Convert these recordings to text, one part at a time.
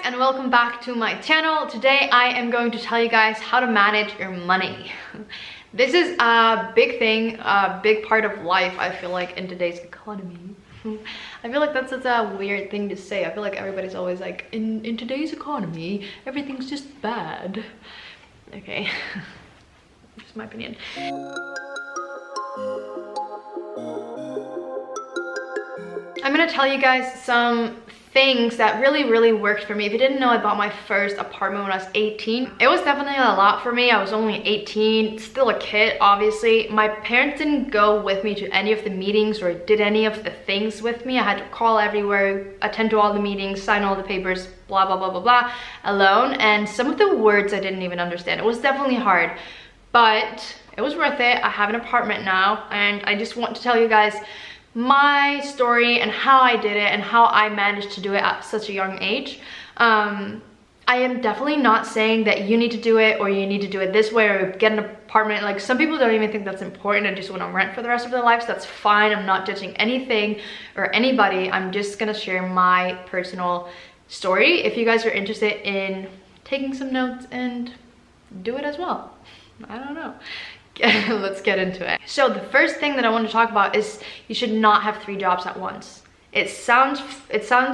and welcome back to my channel. Today I am going to tell you guys how to manage your money. This is a big thing, a big part of life, I feel like, in today's economy. I feel like that's such a weird thing to say. I feel like everybody's always like, in today's economy, everything's just bad. Okay, just my opinion. I'm gonna tell you guys some things that really worked for me. If you didn't know, I bought my first apartment when I was 18. It was definitely a lot for me. I was only 18, still a kid, obviously. My parents didn't go with me to any of the meetings or did any of the things with me. I had to call everywhere, attend to all the meetings, sign all the papers, blah blah blah blah blah, alone. And some of the words I didn't even understand. It was definitely hard, but it was worth it. I have an apartment now, and I just want to tell you guys my story and how I did it and how I managed to do it at such a young age. I am definitely not saying that you need to do it or you need to do it this way or get an apartment. Like, some people don't even think that's important and just want to rent for the rest of their lives. That's fine. I'm not judging anything or anybody. I'm just gonna share my personal story. If you guys are interested in taking some notes and do it as well, I don't know. Let's get into it. So the first thing that I want to talk about is you should not have 3 jobs at once. It sounds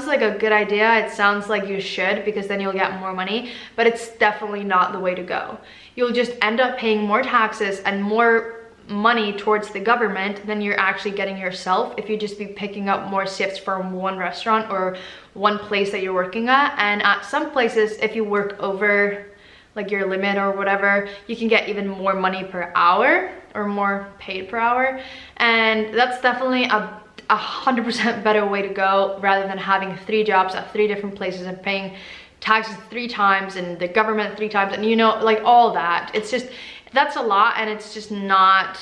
like a good idea. It sounds like you should, because then you'll get more money, but it's definitely not the way to go. You'll just end up paying more taxes and more money towards the government than you're actually getting yourself if you just be picking up more shifts from one restaurant or one place that you're working at. And at some places, if you work over like your limit or whatever, you can get even more money per hour or more paid per hour. And that's definitely a 100% better way to go, rather than having 3 jobs at 3 different places and paying taxes 3 times and the government 3 times, and you know, like all that. It's just, that's a lot, and it's just not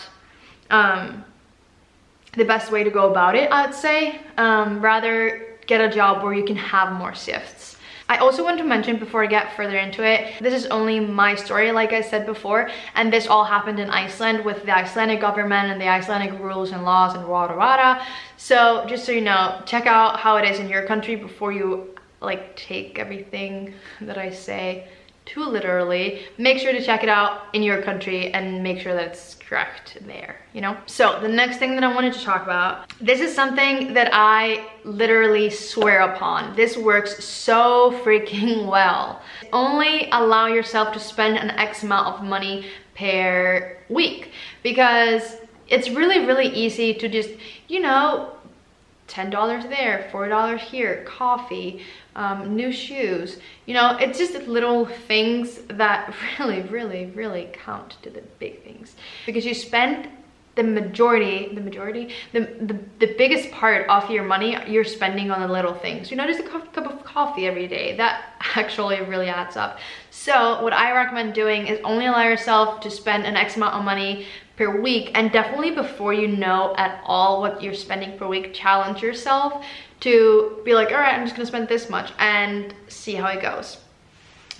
the best way to go about it, I'd say. Rather get a job where you can have more shifts. I also want to mention, before I get further into it, this is only my story, like I said before, and this all happened in Iceland with the Icelandic government and the Icelandic rules and laws and wada wada. So just so you know, check out how it is in your country before you like take everything that I say too literally. Make sure to check it out in your country and make sure that it's correct there, you know? So the next thing that I wanted to talk about, this is something that I literally swear upon. This works so freaking well. Only allow yourself to spend an X amount of money per week, because it's really easy to just, you know, $10 there, $4 here, coffee, new shoes, you know, it's just little things that really count to the big things, because you spend the biggest part of your money you're spending on the little things. You know, just a cup of coffee every day, that actually really adds up. So what I recommend doing is only allow yourself to spend an X amount of money per week, and definitely before you know at all what you're spending per week, challenge yourself to be like, all right, I'm just gonna spend this much and see how it goes.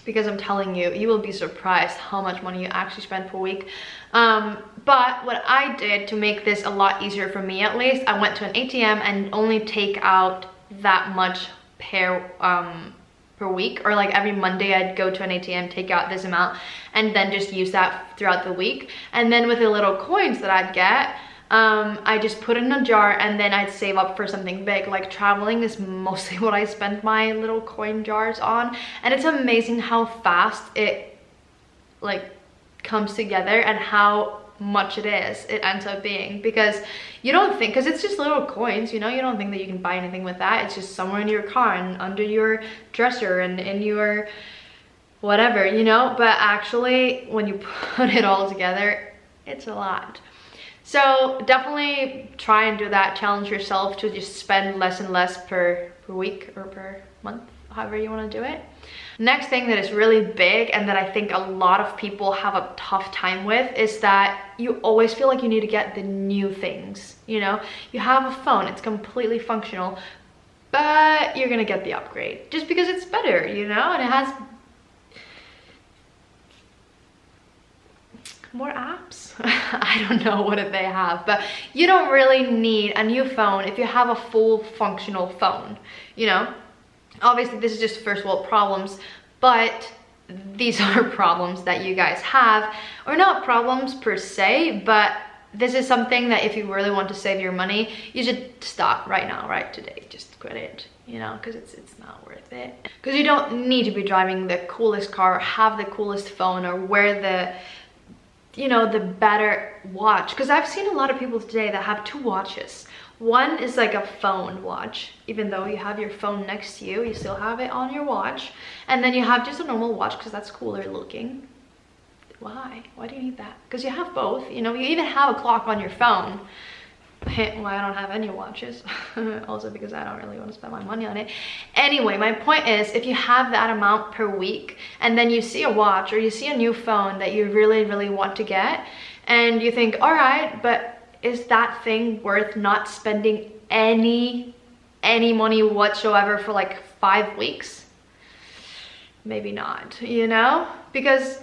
Because I'm telling you, you will be surprised how much money you actually spend per week. But what I did to make this a lot easier for me, at least, I went to an ATM and only take out that much per week, or like every Monday I'd go to an ATM, take out this amount, and then just use that throughout the week. And then with the little coins that I'd get, I just put in a jar, and then I'd save up for something big. Like traveling is mostly what I spend my little coin jars on, and it's amazing how fast it like comes together and how much it ends up being, because you don't think, because it's just little coins, you know, you don't think that you can buy anything with that. It's just somewhere in your car and under your dresser and in your whatever, you know. But actually, when you put it all together, it's a lot. So definitely try and do that. Challenge yourself to just spend less and less per week or per month, however you want to do it. Next thing that is really big, and that I think a lot of people have a tough time with, is that you always feel like you need to get the new things. You know, you have a phone, it's completely functional, but you're gonna get the upgrade just because it's better, you know, and it has more apps. I don't know what they have, but you don't really need a new phone if you have a full functional phone, you know. Obviously, this is just first world problems, but these are problems that you guys have, or not problems per se, but this is something that if you really want to save your money, you should stop right now, right today. Just quit it, you know, because it's not worth it. Because you don't need to be driving the coolest car, or have the coolest phone, or wear the, you know, the better watch. Because I've seen a lot of people today that have 2 watches. One is like a phone watch, even though you have your phone next to you, you still have it on your watch. And then you have just a normal watch because that's cooler looking. Why? Why do you need that? Because you have both, you know, you even have a clock on your phone. Well, I don't have any watches. Also because I don't really want to spend my money on it. Anyway, my point is, if you have that amount per week and then you see a watch or you see a new phone that you really, really want to get, and you think, all right, but is that thing worth not spending any money whatsoever for like 5 weeks? Maybe not, you know? Because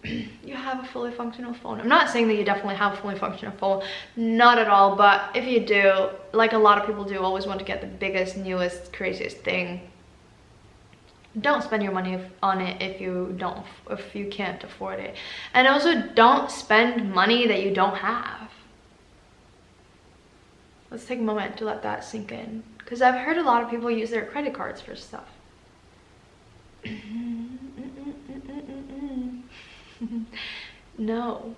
you have a fully functional phone. I'm not saying that you definitely have a fully functional phone, not at all, but if you do, like a lot of people do, always want to get the biggest, newest, craziest thing. Don't spend your money on it if you can't afford it. And also, don't spend money that you don't have. Let's take a moment to let that sink in, because I've heard a lot of people use their credit cards for stuff. No.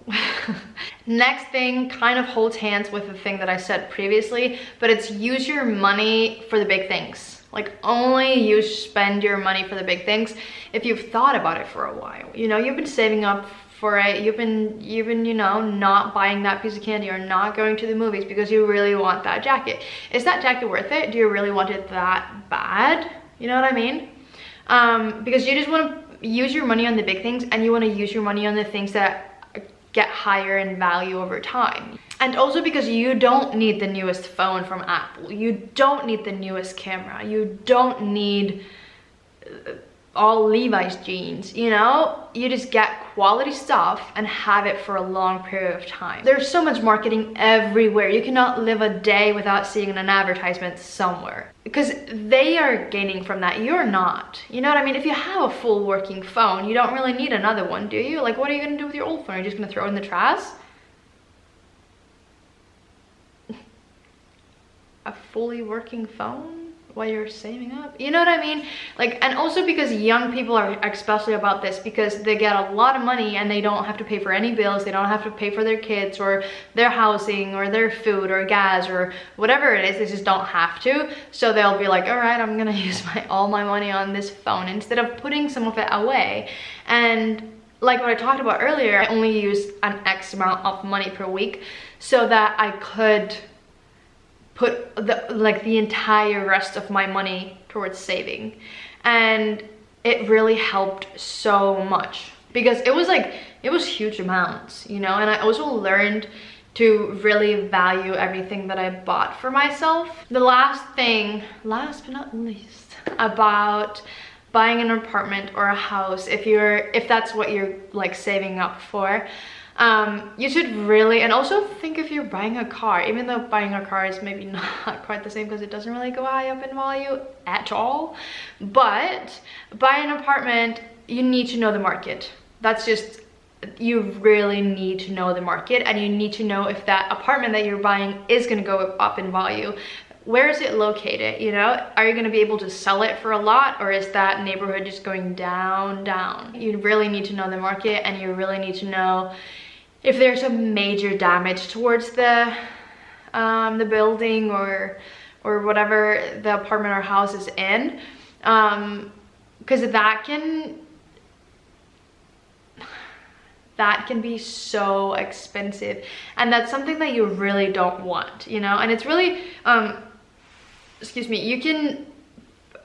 Next thing kind of holds hands with the thing that I said previously, but it's use your money for the big things. Like, only you spend your money for the big things if you've thought about it for a while. You know, you've been saving up for it, you've been, you know, not buying that piece of candy or not going to the movies because you really want that jacket. Is that jacket worth it? Do you really want it that bad? You know what I mean? Because you just want to use your money on the big things, and you want to use your money on the things that get higher in value over time. And also because you don't need the newest phone from Apple, you don't need the newest camera, you don't need all Levi's jeans, you know? You just get quality stuff and have it for a long period of time. There's so much marketing everywhere. You cannot live a day without seeing an advertisement somewhere, because they are gaining from that. You're not. You know what I mean? If you have a full working phone, you don't really need another one, do you? Like, what are you gonna do with your old phone? Are you just gonna throw it in the trash? A fully working phone while you're saving up, you know what I mean? Like, and also because young people are especially about this, because they get a lot of money and they don't have to pay for any bills, they don't have to pay for their kids or their housing or their food or gas or whatever it is. They just don't have to, so they'll be like, all right, I'm gonna use all my money on this phone instead of putting some of it away. And like what I talked about earlier, I only use an X amount of money per week so that I could put the entire rest of my money towards saving. And it really helped so much, because it was huge amounts, you know? And I also learned to really value everything that I bought for myself. The last but not least, about buying an apartment or a house, if that's what you're like saving up for, you should really, and also think if you're buying a car, even though buying a car is maybe not quite the same because it doesn't really go high up in value at all, but buy an apartment, you need to know the market. That's just, you really need to know the market, and you need to know if that apartment that you're buying is going to go up in value. Where is it located, you know? Are you going to be able to sell it for a lot, or is that neighborhood just going down? You really need to know the market, and you really need to know if there's a major damage towards the building or whatever the apartment or house is in, because that can be so expensive, and that's something that you really don't want, you know? And it's really excuse me, you can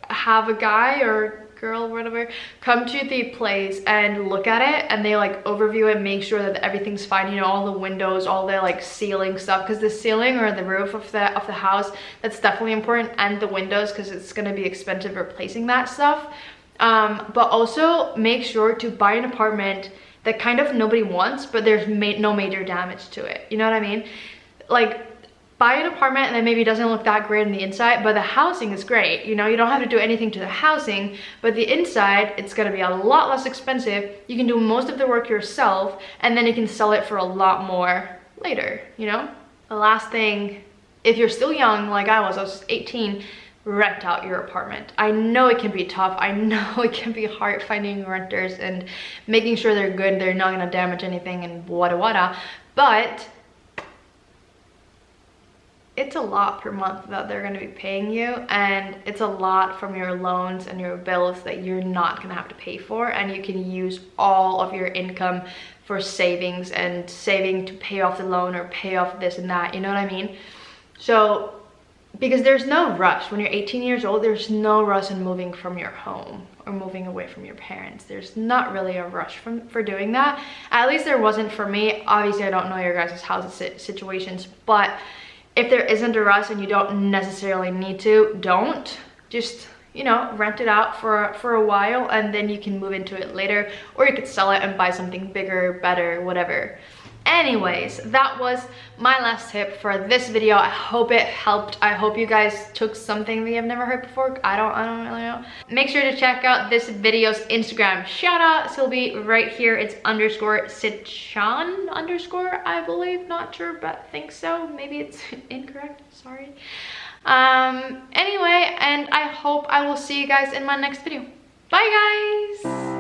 have a guy or girl, whatever, come to the place and look at it, and they like overview it, make sure that everything's fine, you know, all the windows, all the like ceiling stuff, because the ceiling or the roof of the house, that's definitely important, and the windows, because it's going to be expensive replacing that stuff. But also make sure to buy an apartment that kind of nobody wants, but there's no major damage to it, you know what I mean? Like, buy an apartment and then maybe it doesn't look that great on the inside, but the housing is great. You know, you don't have to do anything to the housing, but the inside, it's gonna be a lot less expensive. You can do most of the work yourself, and then you can sell it for a lot more later, you know? The last thing, if you're still young, like I was 18, rent out your apartment. I know it can be tough. I know it can be hard finding renters and making sure they're good, they're not gonna damage anything and wada, but it's a lot per month that they're gonna be paying you, and it's a lot from your loans and your bills that you're not gonna have to pay for, and you can use all of your income for savings and saving to pay off the loan or pay off this and that, you know what I mean? So, because there's no rush. When you're 18 years old, there's no rush in moving from your home or moving away from your parents. There's not really a rush for doing that. At least there wasn't for me. Obviously, I don't know your guys' house situations, but if there isn't a rush and you don't necessarily need to, don't. Just, you know, rent it out for a while, and then you can move into it later, or you could sell it and buy something bigger, better, whatever. Anyways, that was my last tip for this video. I hope it helped. I hope you guys took something that you've never heard before. I don't really know. Make sure to check out this video's Instagram shout out. So it'll be right here. It's _Sichan_, I believe. Not sure, but think so. Maybe it's incorrect. Sorry. Anyway, and I hope I will see you guys in my next video. Bye, guys.